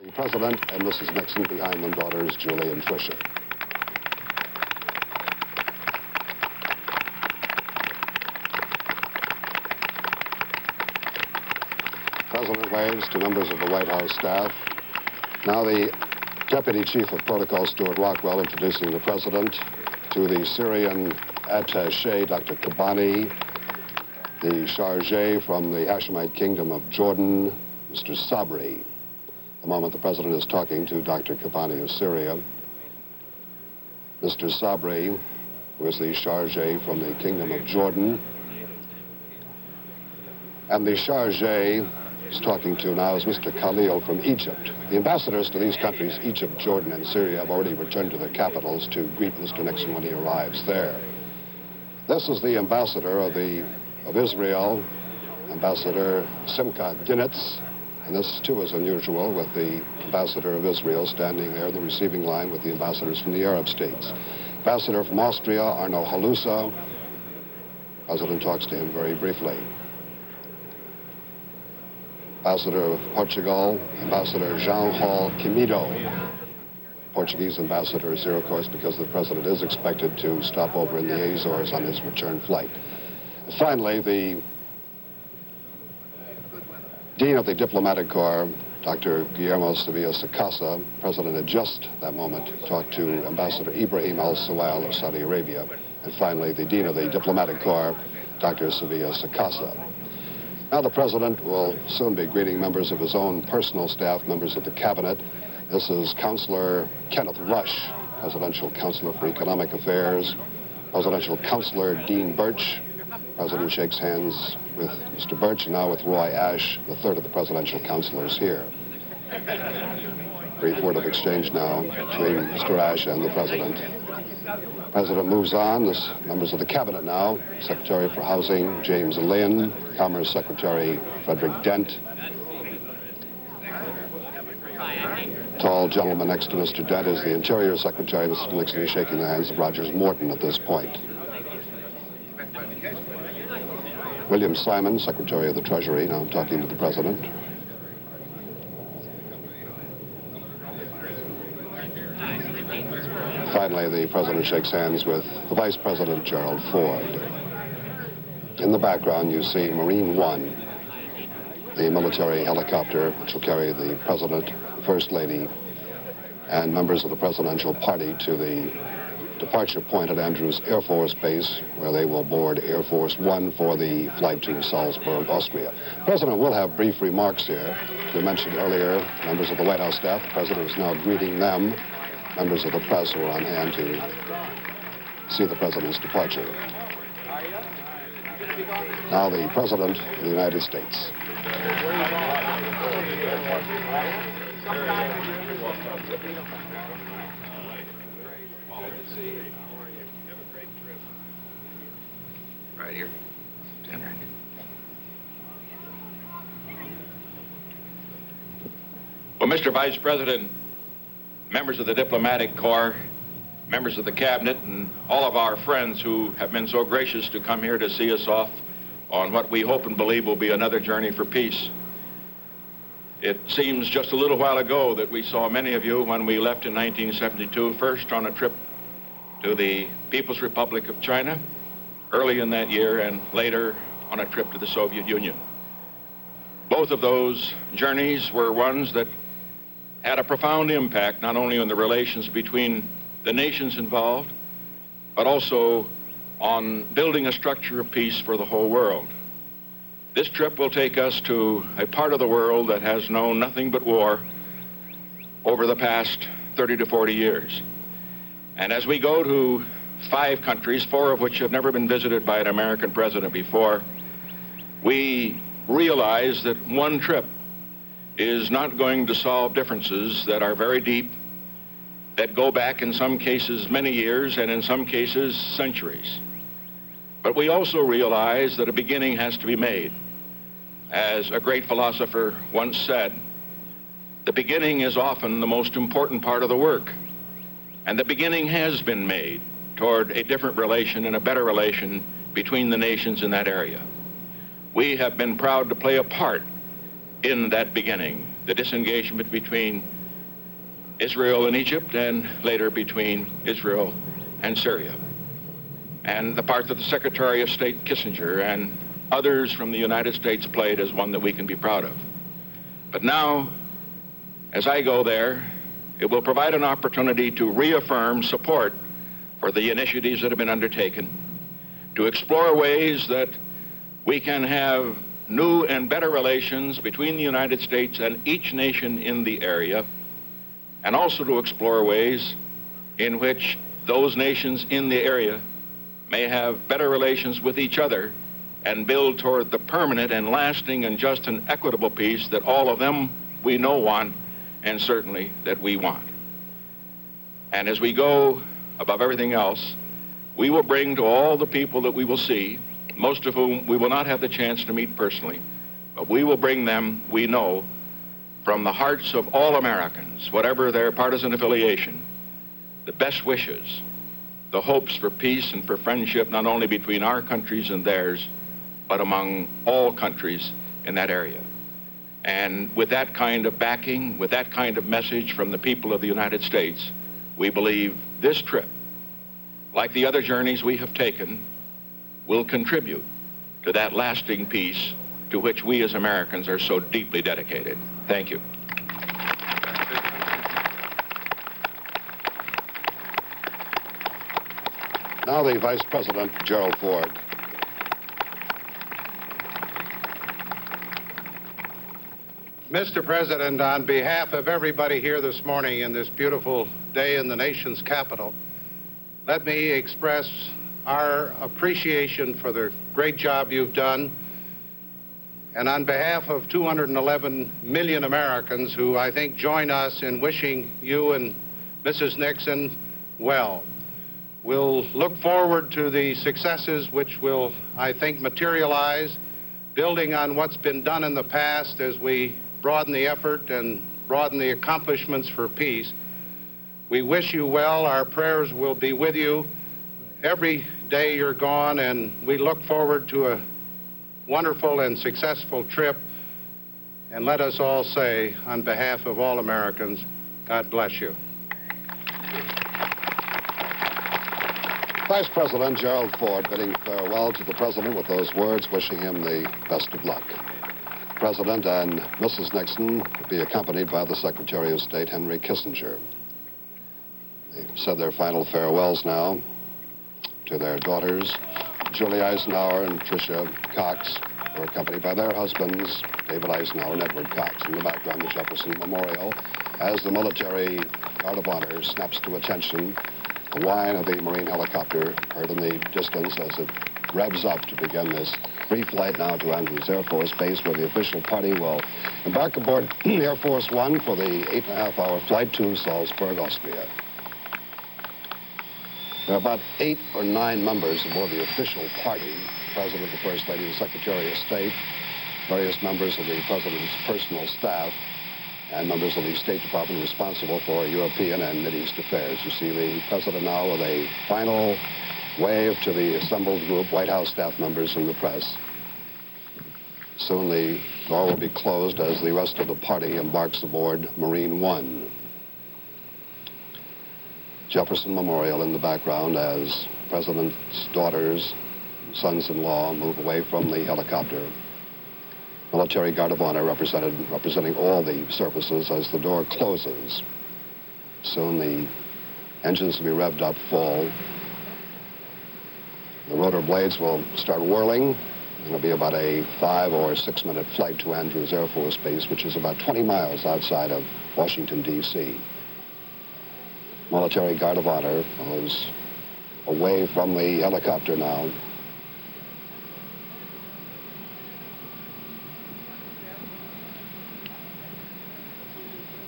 The President and Mrs. Nixon, behind them daughters Julie and Tricia. President waves to members of the White House staff. Now the Deputy Chief of Protocol, Stuart Rockwell, introducing the President, to the Syrian attaché, Dr. Kabani, the chargé from the Hashemite Kingdom of Jordan, Mr. Sabri. The moment the President is talking to Dr. Kabani of Syria, Mr. Sabri, who is the chargé from the Kingdom of Jordan, and the chargé is talking to now is Mr. Khalil from Egypt. The ambassadors to these countries, Egypt, Jordan, and Syria, have already returned to their capitals to greet Mr. Nixon when he arrives there. This is the ambassador of Israel, Ambassador Simcha Dinitz, and this too is unusual, with the ambassador of Israel standing there in the receiving line with the ambassadors from the Arab states. Ambassador from Austria, Arno Halusa. President talks to him very briefly. Ambassador of Portugal, Ambassador João Hall Quimido. Portuguese ambassador is here, of course, because the President is expected to stop over in the Azores on his return flight. Finally, the Dean of the Diplomatic Corps, Dr. Guillermo Sevilla Sacasa. President had just that moment talked to Ambassador Ibrahim al-Sawal of Saudi Arabia. And finally, the Dean of the Diplomatic Corps, Dr. Sevilla Sacasa. Now the President will soon be greeting members of his own personal staff, members of the Cabinet. This is Counselor Kenneth Rush, Presidential Counselor for Economic Affairs, Presidential Counselor Dean Birch. President shakes hands with Mr. Birch, and now with Roy Ash, the third of the presidential counselors here. Brief word of exchange now between Mr. Ash and the President. President moves on. This members of the Cabinet now. Secretary for Housing, James Lynn. Commerce Secretary, Frederick Dent. Tall gentleman next to Mr. Dent is the Interior Secretary. Mr. Nixon is shaking the hands of Rogers Morton at this point. William Simon, Secretary of the Treasury, now talking to the President. Finally, the President shakes hands with the Vice President, Gerald Ford. In the background, you see Marine One, the military helicopter which will carry the President, First Lady, and members of the presidential party to the departure point at Andrews Air Force Base, where they will board Air Force One for the flight to Salzburg, Austria. The President will have brief remarks here. As we mentioned earlier, members of the White House staff, the President is now greeting them. Members of the press who are on hand to see the President's departure. Now the President of the United States. Right here. Stand right. Well, Mr. Vice President, members of the Diplomatic Corps, members of the Cabinet, and all of our friends who have been so gracious to come here to see us off on what we hope and believe will be another journey for peace. It seems just a little while ago that we saw many of you when we left in 1972, first on a trip to the People's Republic of China, early in that year, and later on a trip to the Soviet Union. Both of those journeys were ones that had a profound impact not only on the relations between the nations involved, but also on building a structure of peace for the whole world. This trip will take us to a part of the world that has known nothing but war over the past 30 to 40 years. And as we go to 5 countries, 4 of which have never been visited by an American president before, we realize that one trip is not going to solve differences that are very deep, that go back in some cases many years and in some cases centuries. But we also realize that a beginning has to be made. As a great philosopher once said, the beginning is often the most important part of the work. And the beginning has been made toward a different relation and a better relation between the nations in that area. We have been proud to play a part in that beginning. the disengagement between Israel and Egypt, and later between Israel and Syria, and the part that the Secretary of State Kissinger and others from the United States played is one that we can be proud of. But now, as I go there, it will provide an opportunity to reaffirm support for the initiatives that have been undertaken, to explore ways that we can have new and better relations between the United States and each nation in the area, and also to explore ways in which those nations in the area may have better relations with each other and build toward the permanent and lasting and just and equitable peace that all of them we know want, and certainly that we want. And as we go, above everything else, we will bring to all the people that we will see, most of whom we will not have the chance to meet personally, but we will bring them, we know, from the hearts of all Americans, whatever their partisan affiliation, the best wishes, the hopes for peace and for friendship, not only between our countries and theirs, but among all countries in that area. And with that kind of backing, with that kind of message from the people of the United States, we believe this trip, like the other journeys we have taken, will contribute to that lasting peace to which we as Americans are so deeply dedicated. Thank you. Now the Vice President, Gerald Ford. Mr. President, on behalf of everybody here this morning in this beautiful day in the nation's capital, let me express our appreciation for the great job you've done. And on behalf of 211 million Americans who I think join us in wishing you and Mrs. Nixon well, we'll look forward to the successes which will, I think, materialize, building on what's been done in the past as we broaden the effort and broaden the accomplishments for peace. We wish you well. Our prayers will be with you every day you're gone, and we look forward to a wonderful and successful trip. And let us all say, on behalf of all Americans, God bless you. Vice President Gerald Ford bidding farewell to the President with those words, wishing him the best of luck. The President and Mrs. Nixon will be accompanied by the Secretary of State, Henry Kissinger. They've said their final farewells now to their daughters, Julie Eisenhower and Tricia Cox, who are accompanied by their husbands, David Eisenhower and Edward Cox. In the background, the Jefferson Memorial, as the military guard of honor snaps to attention. The whine of the Marine helicopter heard in the distance as it revs up to begin this brief flight now to Andrews Air Force Base, where the official party will embark aboard Air Force One for the 8.5-hour flight to Salzburg, Austria. There are about 8 or 9 members aboard the official party: the President, the First Lady, the Secretary of State, various members of the President's personal staff, and members of the State Department responsible for European and Mideast affairs. You see the President now with a final wave to the assembled group, White House staff members and the press. Soon the door will be closed as the rest of the party embarks aboard Marine One. Jefferson Memorial in the background as President's daughters, sons-in-law move away from the helicopter. Military Guard of Honor representing all the services as the door closes. Soon the engines will be revved up full. The rotor blades will start whirling. It'll be about a 5 or 6 minute flight to Andrews Air Force Base, which is about 20 miles outside of Washington, D.C. Military Guard of Honor goes away from the helicopter now.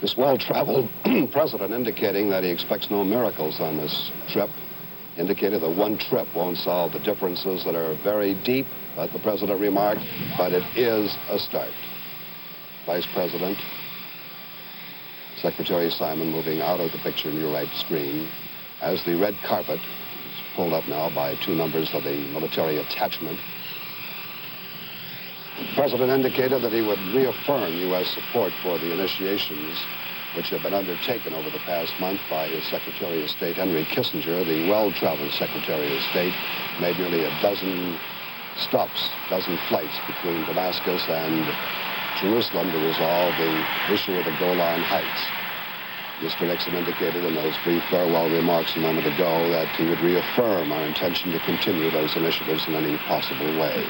This well-traveled president indicating that he expects no miracles on this trip, indicated that one trip won't solve the differences that are very deep, but the president remarked, but it is a start. Vice President, Secretary Simon moving out of the picture in your right screen as the red carpet is pulled up now by 2 members of the military attachment. The President indicated that he would reaffirm U.S. support for the initiations which have been undertaken over the past month by his Secretary of State, Henry Kissinger. The well-traveled Secretary of State made nearly a dozen stops, dozen flights between Damascus and Jerusalem to resolve the issue of the Golan Heights. Mr. Nixon indicated in those brief farewell remarks a moment ago that he would reaffirm our intention to continue those initiatives in any possible way.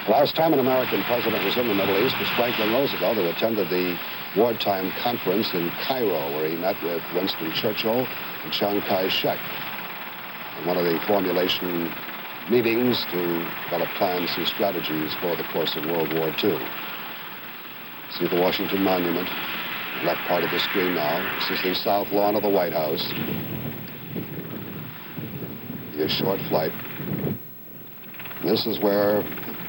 The last time an American president was in the Middle East was Franklin Roosevelt, who attended the wartime conference in Cairo, where he met with Winston Churchill and Chiang Kai-shek in one of the formulation meetings to develop plans and strategies for the course of World War II. See the Washington Monument, left part of the screen now. This is the south lawn of the White House. A short flight. This is where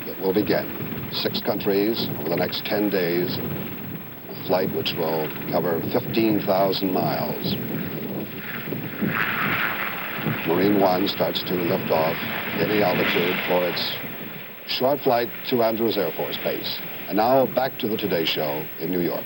it will begin. 6 countries over the next 10 days. A flight which will cover 15,000 miles. Marine One starts to lift off any altitude for its short flight to Andrews Air Force Base. And now back to the Today Show in New York.